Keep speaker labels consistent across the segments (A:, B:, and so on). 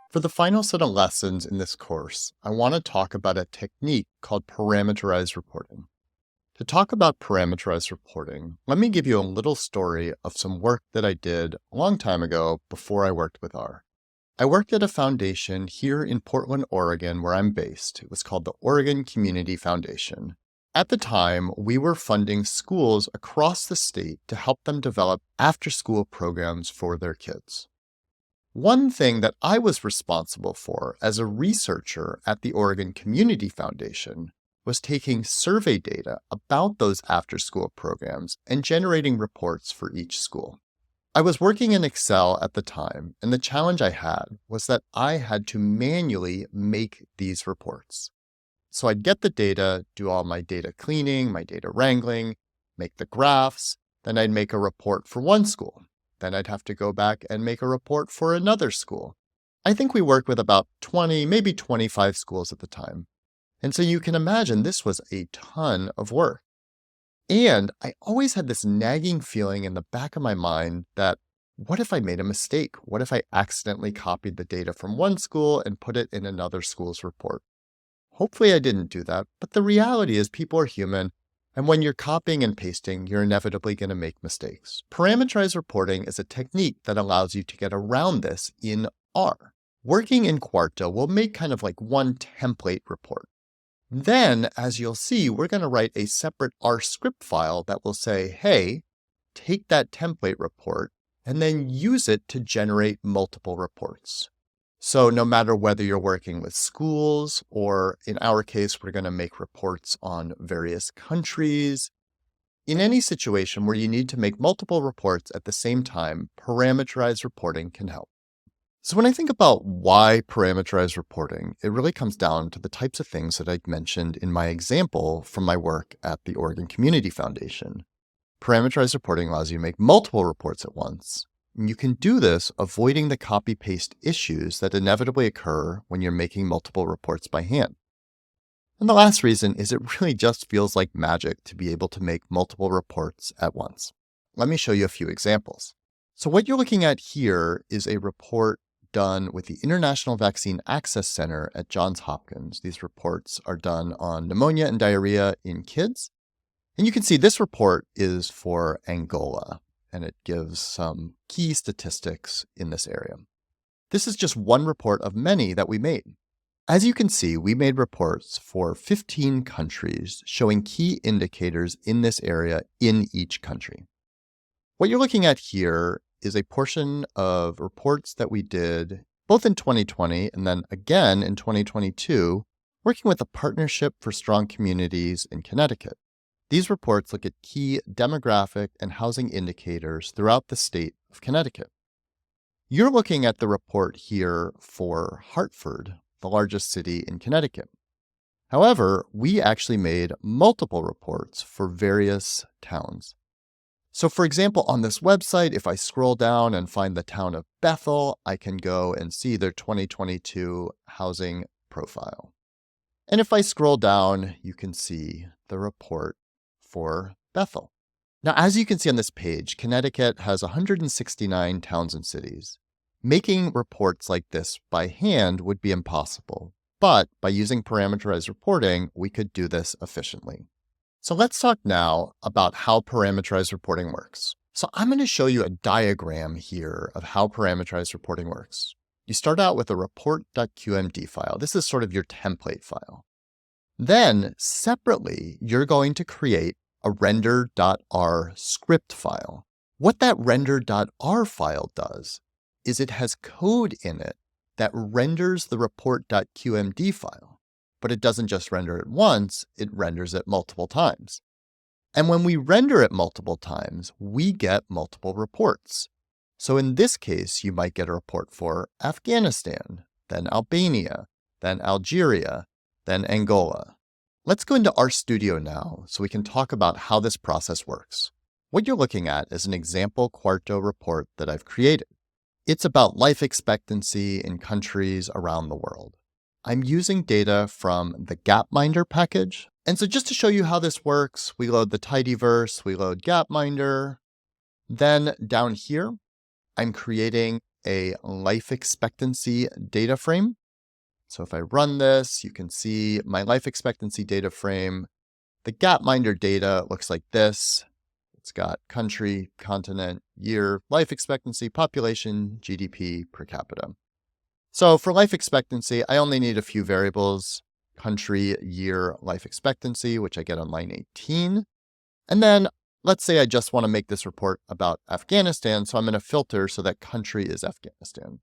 A: For the final set of lessons in this course, I want to talk about a technique called parameterized reporting. To talk about parameterized reporting, let me give you a little story of some work that I did a long time ago before I worked with R. I worked at a foundation here in Portland, Oregon, where I'm based. It was called the Oregon Community Foundation. At the time, we were funding schools across the state to help them develop after-school programs for their kids. One thing that I was responsible for as a researcher at the Oregon Community Foundation was taking survey data about those after-school programs and generating reports for each school. I was working in Excel at the time, and the challenge I had was that I had to manually make these reports. So I'd get the data, do all my data cleaning, my data wrangling, make the graphs, then I'd make a report for one school. Then I'd have to go back and make a report for another school. I think we worked with about 20, maybe 25 schools at the time. And so you can imagine this was a ton of work. And I always had this nagging feeling in the back of my mind that what if I made a mistake? What if I accidentally copied the data from one school and put it in another school's report? Hopefully I didn't do that, but the reality is people are human. And when you're copying and pasting, you're inevitably going to make mistakes. Parameterized reporting is a technique that allows you to get around this in R. Working in Quarto, we'll make kind of like one template report. Then, as you'll see, we're going to write a separate R script file that will say, hey, take that template report and then use it to generate multiple reports. So no matter whether you're working with schools, or in our case, we're going to make reports on various countries. In any situation where you need to make multiple reports at the same time, parameterized reporting can help. So when I think about why parameterized reporting, it really comes down to the types of things that I mentioned in my example from my work at the Oregon Community Foundation. Parameterized reporting allows you to make multiple reports at once. You can do this avoiding the copy-paste issues that inevitably occur when you're making multiple reports by hand. And the last reason is it really just feels like magic to be able to make multiple reports at once. Let me show you a few examples. So what you're looking at here is a report done with the International Vaccine Access Center at Johns Hopkins. These reports are done on pneumonia and diarrhea in kids. And you can see this report is for Angola, and it gives some key statistics in this area. This is just one report of many that we made. As you can see, we made reports for 15 countries showing key indicators in this area in each country. What you're looking at here is a portion of reports that we did both in 2020 and then again in 2022, working with a Partnership for Strong Communities in Connecticut. These reports look at key demographic and housing indicators throughout the state of Connecticut. You're looking at the report here for Hartford, the largest city in Connecticut. However, we actually made multiple reports for various towns. So for example, on this website, if I scroll down and find the town of Bethel, I can go and see their 2022 housing profile. And if I scroll down, you can see the report for Bethel. Now, as you can see on this page, Connecticut has 169 towns and cities. Making reports like this by hand would be impossible, but by using parameterized reporting, we could do this efficiently. So let's talk now about how parameterized reporting works. So I'm going to show you a diagram here of how parameterized reporting works. You start out with a report.qmd file. This is sort of your template file. Then, separately, you're going to create a render.r script file. What that render.r file does is it has code in it that renders the report.qmd file. But it doesn't just render it once, it renders it multiple times. And when we render it multiple times, we get multiple reports. So in this case, you might get a report for Afghanistan, then Albania, then Algeria, then Angola. Let's go into RStudio now so we can talk about how this process works. What you're looking at is an example Quarto report that I've created. It's about life expectancy in countries around the world. I'm using data from the Gapminder package. And so just to show you how this works, we load the tidyverse, we load Gapminder. Then down here, I'm creating a life expectancy data frame. So if I run this, you can see my life expectancy data frame. The Gapminder data looks like this. It's got country, continent, year, life expectancy, population, GDP, per capita. So for life expectancy, I only need a few variables: country, year, life expectancy, which I get on line 18. And then let's say I just want to make this report about Afghanistan. So I'm going to filter so that country is Afghanistan.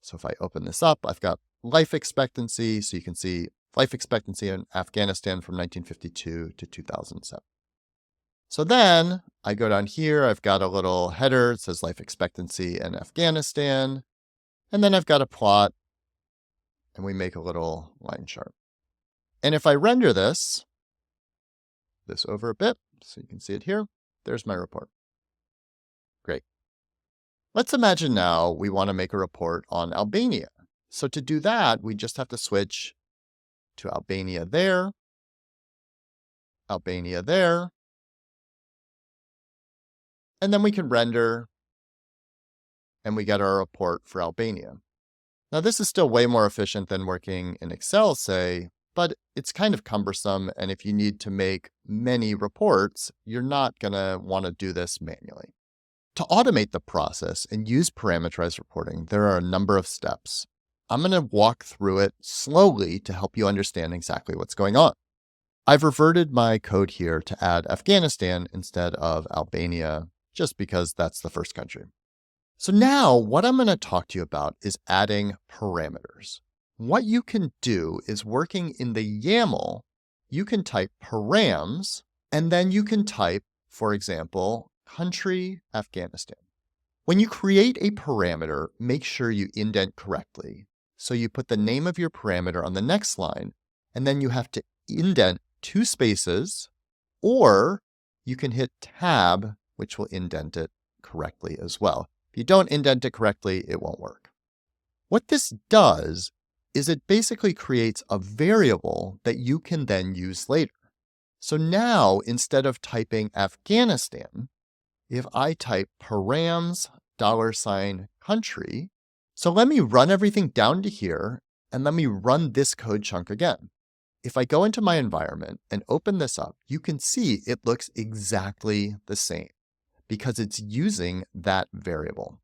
A: So if I open this up, I've got life expectancy. So you can see life expectancy in Afghanistan from 1952 to 2007. So then I go down here, I've got a little header. It says life expectancy in Afghanistan. And then I've got a plot, and we make a little line chart. And if I render this over a bit, so you can see it here, there's my report. Great. Let's imagine now we want to make a report on Albania. So to do that, we just have to switch to Albania there, Albania there, and then we can render, and we get our report for Albania. Now, this is still way more efficient than working in Excel, say, but it's kind of cumbersome, and if you need to make many reports, you're not going to want to do this manually. To automate the process and use parameterized reporting, there are a number of steps. I'm going to walk through it slowly to help you understand exactly what's going on. I've reverted my code here to add Afghanistan instead of Albania, just because that's the first country. So now what I'm going to talk to you about is adding parameters. What you can do is, working in the YAML, you can type params, and then you can type, for example, country Afghanistan. When you create a parameter, make sure you indent correctly. So you put the name of your parameter on the next line, and then you have to indent 2 spaces, or you can hit tab, which will indent it correctly as well. If you don't indent it correctly, it won't work. What this does is it basically creates a variable that you can then use later. So now, instead of typing Afghanistan, if I type params $country, so let me run everything down to here, and let me run this code chunk again. If I go into my environment and open this up, you can see it looks exactly the same because it's using that variable.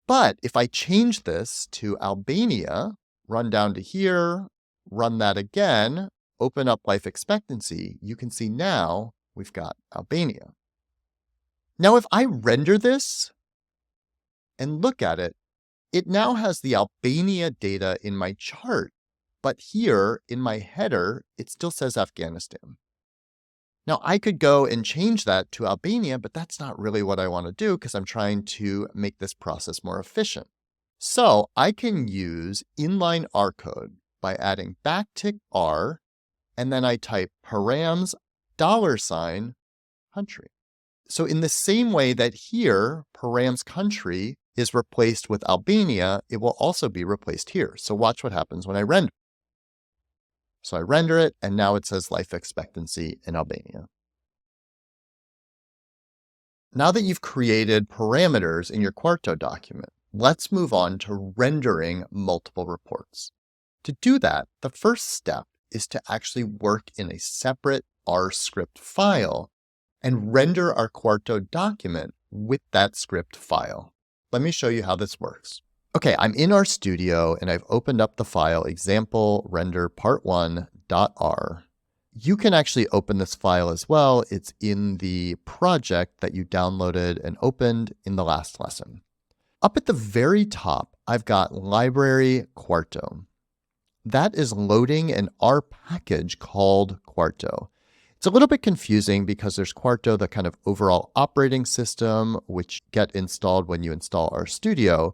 A: But if I change this to Albania, run down to here, run that again, open up life expectancy, you can see now we've got Albania. Now, if I render this and look at it, it now has the Albania data in my chart, but here in my header, it still says Afghanistan. Now, I could go and change that to Albania, but that's not really what I want to do because I'm trying to make this process more efficient. So I can use inline R code by adding backtick R, and then I type params $country. So in the same way that here, params country is replaced with Albania, it will also be replaced here. So watch what happens when I render. So I render it, and now it says life expectancy in Albania. Now that you've created parameters in your Quarto document, let's move on to rendering multiple reports. To do that, the first step is to actually work in a separate R script file and render our Quarto document with that script file. Let me show you how this works. Okay, I'm in RStudio and I've opened up the file example render part1.r. You can actually open this file as well. It's in the project that you downloaded and opened in the last lesson. Up at the very top, I've got library Quarto. That is loading an R package called Quarto. It's a little bit confusing because there's Quarto, the kind of overall operating system, which get installed when you install RStudio.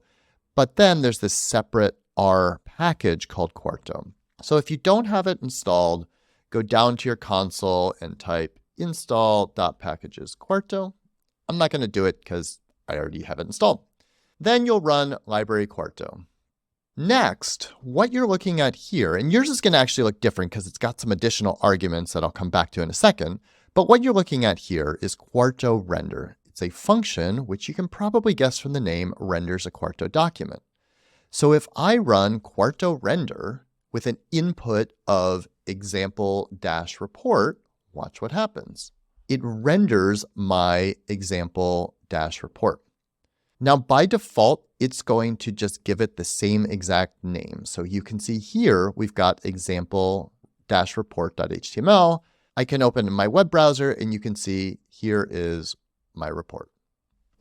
A: But then there's this separate R package called Quarto. So if you don't have it installed, go down to your console and type install.packages Quarto. I'm not going to do it because I already have it installed. Then you'll run library Quarto. Next, what you're looking at here, and yours is going to actually look different because it's got some additional arguments that I'll come back to in a second, but what you're looking at here is Quarto render. It's a function, which you can probably guess from the name, renders a Quarto document. So if I run Quarto render with an input of example-report, watch what happens. It renders my example-report. Now, by default, it's going to just give it the same exact name. So you can see here, we've got example-report.html. I can open my web browser and you can see here is my report.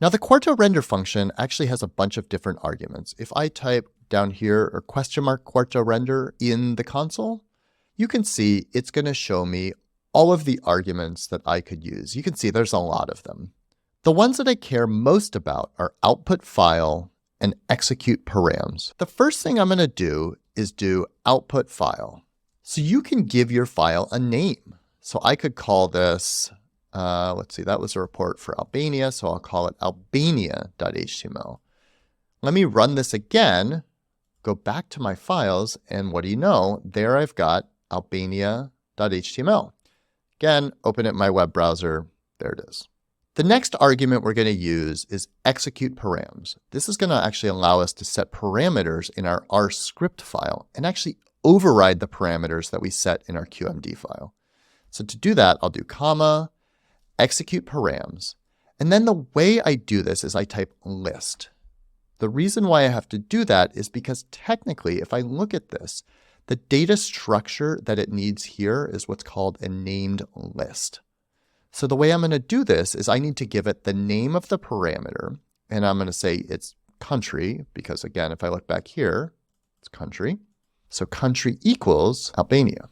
A: Now, the Quarto render function actually has a bunch of different arguments. If I type down here or $Quarto render in the console, you can see it's going to show me all of the arguments that I could use. You can see there's a lot of them. The ones that I care most about are output file and execute params. The first thing I'm going to do is do output file. So you can give your file a name. So I could call this, let's see, that was a report for Albania, so I'll call it albania.html. Let me run this again, go back to my files, and what do you know? There I've got albania.html. Again, open it in my web browser, there it is. The next argument we're going to use is execute params. This is going to actually allow us to set parameters in our R script file and actually override the parameters that we set in our QMD file. So to do that, I'll do comma, execute params. And then the way I do this is I type list. The reason why I have to do that is because technically, if I look at this, the data structure that it needs here is what's called a named list. So the way I'm going to do this is I need to give it the name of the parameter, and I'm going to say it's country, because again, if I look back here, it's country. So country equals Albania.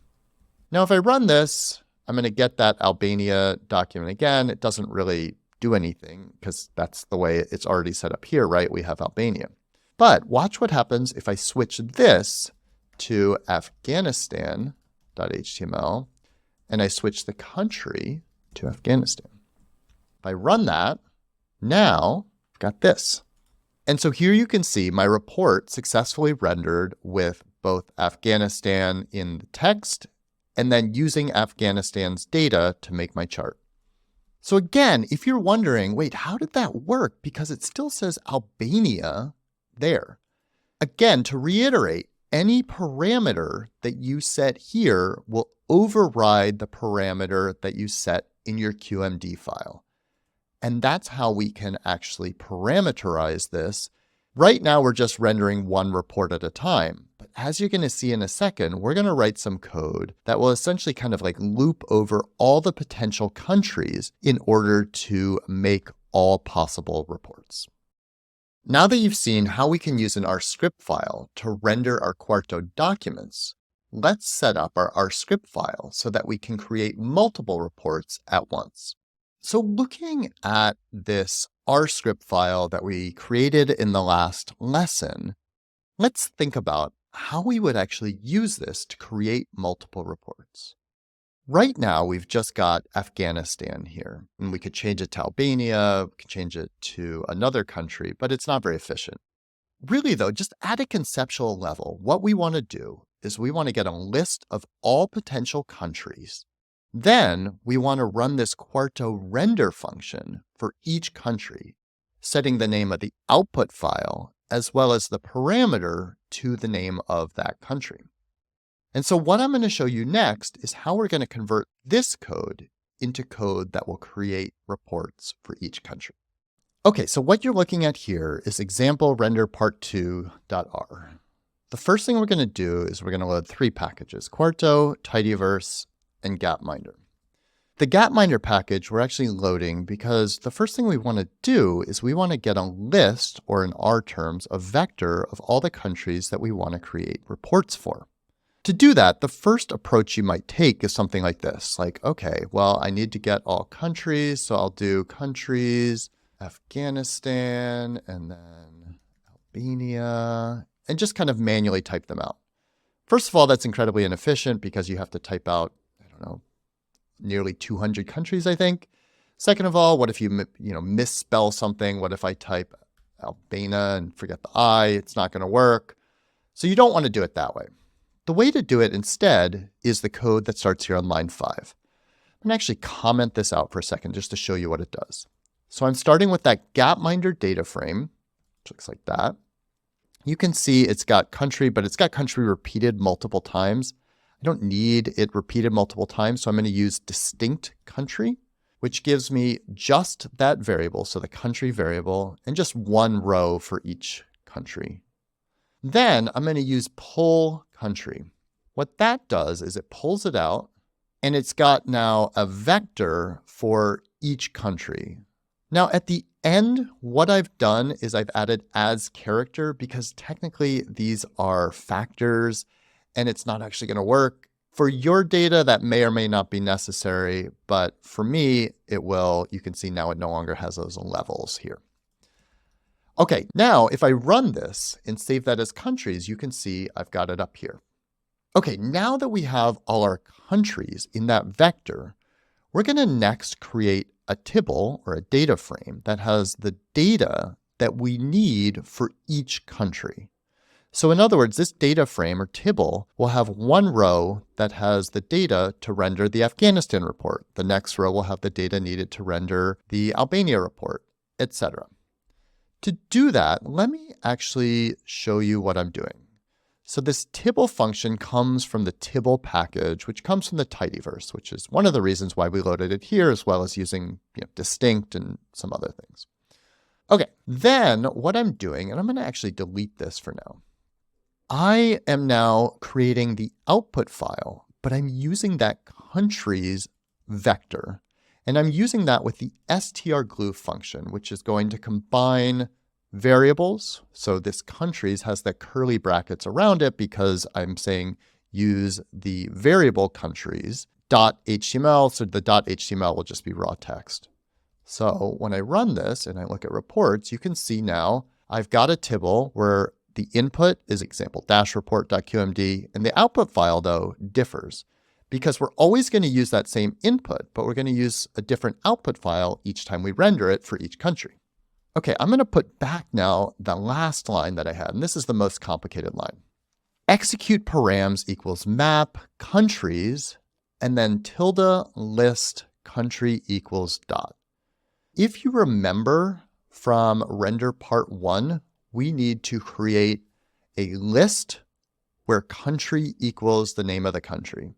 A: Now, if I run this, I'm going to get that Albania document again. It doesn't really do anything because that's the way it's already set up here, right? We have Albania. But watch what happens if I switch this to Afghanistan.html and I switch the country to Afghanistan. If I run that, now I've got this. And so here you can see my report successfully rendered with both Afghanistan in the text and then using Afghanistan's data to make my chart. So again, if you're wondering, wait, how did that work? Because it still says Albania there. Again, to reiterate, any parameter that you set here will override the parameter that you set in your QMD file. And that's how we can actually parameterize this. Right now, we're just rendering one report at a time. But as you're going to see in a second, we're going to write some code that will essentially kind of like loop over all the potential countries in order to make all possible reports. Now that you've seen how we can use an R script file to render our Quarto documents, let's set up our R script file so that we can create multiple reports at once. So looking at this R script file that we created in the last lesson, let's think about how we would actually use this to create multiple reports. Right now, we've just got Afghanistan here, and we could change it to Albania, we could change it to another country, but it's not very efficient. Really though, just at a conceptual level, what we want to do is we want to get a list of all potential countries. Then we want to run this Quarto render function for each country, setting the name of the output file as well as the parameter to the name of that country. And so what I'm going to show you next is how we're going to convert this code into code that will create reports for each country. Okay, so what you're looking at here is example render part2.r. The first thing we're going to do is we're going to load three packages: Quarto, Tidyverse, and Gapminder. The Gapminder package we're actually loading because the first thing we want to do is we want to get a list, or in our terms, a vector of all the countries that we want to create reports for. To do that, the first approach you might take is something like this. Like, okay, well, I need to get all countries, so I'll do countries, Afghanistan, and then Albania, and just kind of manually type them out. First of all, that's incredibly inefficient because you have to type out, I don't know, nearly 200 countries, I think. Second of all, what if you misspell something? What if I type Albania and forget the I? It's not going to work. So you don't want to do it that way. The way to do it instead is the code that starts here on line 5. I'm going to actually comment this out for a second just to show you what it does. So I'm starting with that Gapminder data frame, which looks like that. You can see it's got country, but it's got country repeated multiple times. I don't need it repeated multiple times, so I'm going to use distinct country, which gives me just that variable, so the country variable, and just one row for each country. Then I'm going to use pull country. What that does is it pulls it out, and it's got now a vector for each country. Now at the end, what I've done is I've added as character because technically these are factors and it's not actually going to work. For your data, that may or may not be necessary, but for me, it will. You can see now it no longer has those levels here. Okay, now if I run this and save that as countries, you can see I've got it up here. Okay, now that we have all our countries in that vector, we're going to next create a tibble or a data frame that has the data that we need for each country. So in other words, this data frame or tibble will have one row that has the data to render the Afghanistan report. The next row will have the data needed to render the Albania report, etc. To do that, let me actually show you what I'm doing. So this tibble function comes from the tibble package, which comes from the tidyverse, which is one of the reasons why we loaded it here, as well as using distinct and some other things. Okay, then what I'm doing, and I'm going to actually delete this for now. I am now creating the output file, but I'm using that countries vector. And I'm using that with the strglue function, which is going to combine variables. So this countries has the curly brackets around it because I'm saying use the variable countries .html. So the .html will just be raw text. So when I run this and I look at reports, you can see now I've got a tibble where the input is example-report.qmd, and the output file, though, differs because we're always going to use that same input, but we're going to use a different output file each time we render it for each country. Okay, I'm going to put back now the last line that I had, and this is the most complicated line. Execute params equals map countries, and then tilde list country equals dot. If you remember from render part 1, we need to create a list where country equals the name of the country.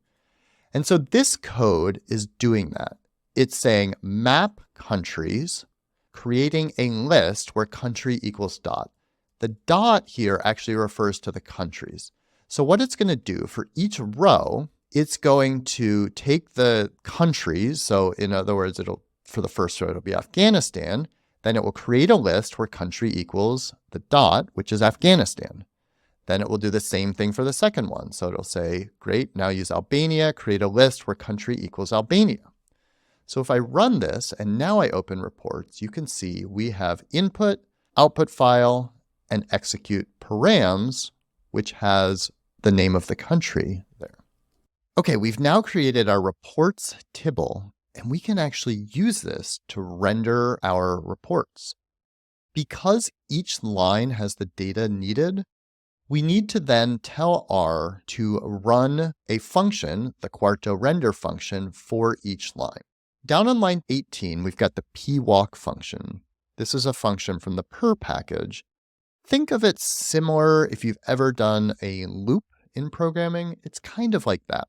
A: And so this code is doing that. It's saying map countries, creating a list where country equals dot. The dot here actually refers to the countries. So what it's going to do for each row, it's going to take the countries. So in other words, for the first row, it'll be Afghanistan. Then it will create a list where country equals the dot, which is Afghanistan. Then it will do the same thing for the second one. So it'll say, great, now use Albania, create a list where country equals Albania. So if I run this and now I open reports, you can see we have input, output file, and execute params, which has the name of the country there. Okay, we've now created our reports tibble, and we can actually use this to render our reports. Because each line has the data needed, we need to then tell R to run a function, the Quarto render function, for each line. Down on line 18, we've got the pwalk function. This is a function from the per package. Think of it similar if you've ever done a loop in programming. It's kind of like that.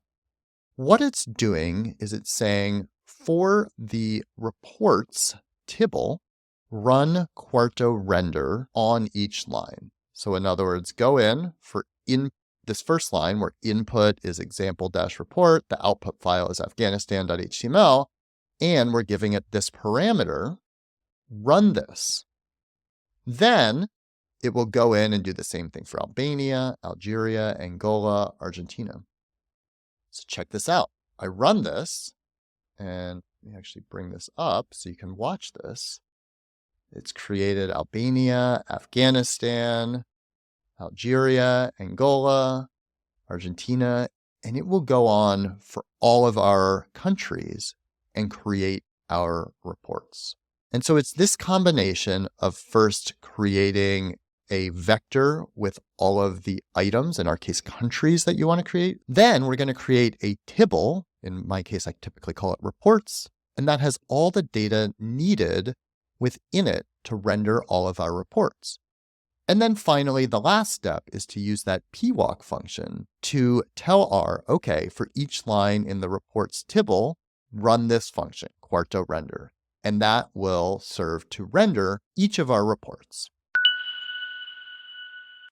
A: What it's doing is it's saying, for the reports tibble, run Quarto render on each line. So in other words, go in for this first line where input is example-report, the output file is afghanistan.html, and we're giving it this parameter, run this. Then it will go in and do the same thing for Albania, Algeria, Angola, Argentina. So check this out. I run this, and let me actually bring this up so you can watch this. It's created Albania, Afghanistan, Algeria, Angola, Argentina, and it will go on for all of our countries and create our reports. And so it's this combination of first creating a vector with all of the items, in our case, countries that you want to create. Then we're going to create a tibble. In my case, I typically call it reports. And that has all the data needed within it to render all of our reports. And then finally, the last step is to use that pwalk function to tell R, okay, for each line in the report's tibble, run this function, Quarto render. And that will serve to render each of our reports.